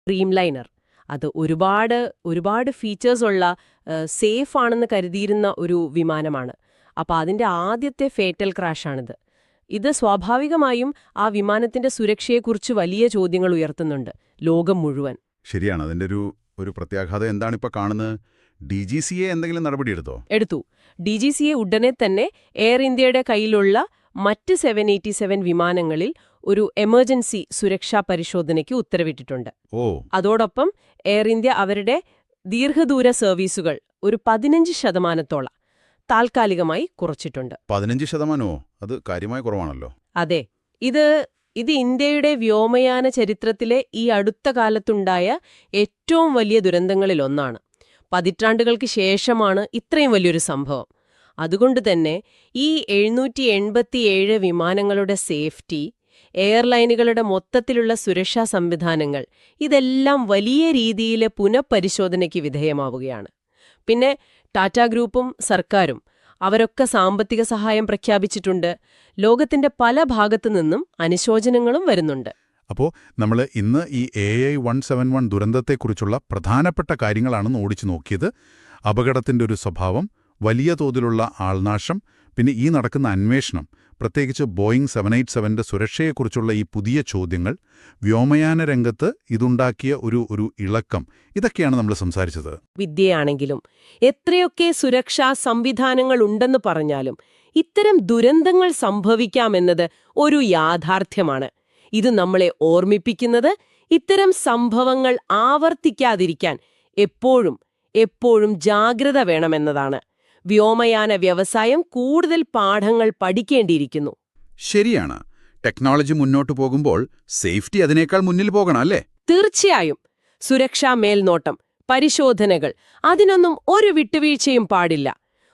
Dreamliner. അത് ഒരുപാട് features ഉള്ള സേഫ് ആണെന്ന് കരുതിയിരുന്ന ഒരു വിമാനമാണ്. അപ്പോൾ അതിന്റെ ആദ്യത്തെ ഫേറ്റൽ ക്രാഷാണിത്. ഇത് സ്വാഭാവികമായും ആ വിമാനത്തിന്റെ സുരക്ഷയെക്കുറിച്ച് വലിയ ചോദ്യങ്ങൾ ഉയർത്തുന്നുണ്ട് ലോകം മുഴുവൻ. ശരിയാണ്. അതിന്റെ ഒരു പ്രത്യാഘാതം എന്താണിപ്പോൾ കാണുന്നത്? DGCA എന്തെങ്കിലും നടപടിയെടുത്തോ? എടുത്തു. DGCA ഉടനെ തന്നെ എയർ ഇന്ത്യയുടെ കയ്യിലുള്ള മറ്റ് 787 വിമാനങ്ങളിൽ ഒരു എമർജൻസി സുരക്ഷാ പരിശോധനയ്ക്ക് ഉത്തരവിട്ടിട്ടുണ്ട്. ഓ, അതോടൊപ്പം എയർ ഇന്ത്യ അവരുടെ ദീർഘദൂര സർവീസുകൾ ഒരു 15% താൽക്കാലികമായി കുറച്ചിട്ടുണ്ട്. 15%? അത് കാര്യമായ കുറവാണല്ലോ. അതെ, ഇത് ഇന്ത്യയുടെ വ്യോമയാന ചരിത്രത്തിലെ ഈ അടുത്ത കാലത്തുണ്ടായ ഏറ്റവും വലിയ ദുരന്തങ്ങളിലൊന്നാണ്. പതിറ്റാണ്ടുകൾക്ക് ശേഷമാണ് ഇത്രയും വലിയൊരു സംഭവം. അതുകൊണ്ട് തന്നെ ഈ 787 വിമാനങ്ങളുടെ സേഫ്റ്റി, എയർലൈനുകളുടെ മൊത്തത്തിലുള്ള സുരക്ഷാ സംവിധാനങ്ങൾ, ഇതെല്ലാം വലിയ രീതിയിൽ പുനഃപരിശോധനയ്ക്ക് വിധേയമാവുകയാണ്. പിന്നെ ടാറ്റ ഗ്രൂപ്പും സർക്കാരും അവരൊക്കെ സാമ്പത്തിക സഹായം പ്രഖ്യാപിച്ചിട്ടുണ്ട്. ലോകത്തിന്റെ പല ഭാഗത്തു നിന്നും അനുശോചനങ്ങളും വരുന്നുണ്ട്. അപ്പോൾ നമ്മൾ ഇന്ന് ഈ AI-171 ദുരന്തത്തെക്കുറിച്ചുള്ള പ്രധാനപ്പെട്ട കാര്യങ്ങളാണ് ഓടിച്ചു നോക്കിയത്. അപകടത്തിന്റെ ഒരു സ്വഭാവം, വലിയ തോതിലുള്ള ആൾനാശം, പിന്നെ ഈ നടക്കുന്ന അന്വേഷണം, പ്രത്യേകിച്ച് ബോയിങ് 787ന്റെ സുരക്ഷയെക്കുറിച്ചുള്ള ഈ പുതിയ ചോദ്യങ്ങൾ, വ്യോമയാന രംഗത്ത് ഇതുണ്ടാക്കിയ ഒരു ഇളക്കം, ഇതൊക്കെയാണ് നമ്മൾ സംസാരിച്ചത്. വിദ്യയാണെങ്കിലും എത്രയൊക്കെ സുരക്ഷാ സംവിധാനങ്ങൾ ഉണ്ടെന്ന് പറഞ്ഞാലും ഇത്തരം ദുരന്തങ്ങൾ സംഭവിക്കാമെന്നത് ഒരു യാഥാർത്ഥ്യമാണ്. ഇത് നമ്മളെ ഓർമ്മിപ്പിക്കുന്നത് ഇത്തരം സംഭവങ്ങൾ ആവർത്തിക്കാതിരിക്കാൻ എപ്പോഴും ജാഗ്രത വേണമെന്നതാണ്. വ്യോമയാന വ്യവസായം കൂടുതൽ പാഠങ്ങൾ പഠിക്കേണ്ടിയിരിക്കുന്നു. ശരിയാണ്. ടെക്നോളജി മുന്നോട്ട് പോകുമ്പോൾ സേഫ്റ്റി അതിനേക്കാൾ മുന്നിൽ പോകണം, അല്ലേ? തീർച്ചയായും. സുരക്ഷാ മേൽനോട്ടം, പരിശോധനകൾ, അതിനൊന്നും ഒരു വിട്ടുവീഴ്ചയും പാടില്ല.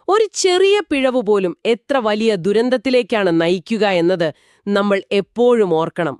ഒരു ചെറിയ പിഴവ് പോലും എത്ര വലിയ ദുരന്തത്തിലേക്കാണ് നയിക്കുക എന്നത് നമ്മൾ എപ്പോഴും ഓർക്കണം.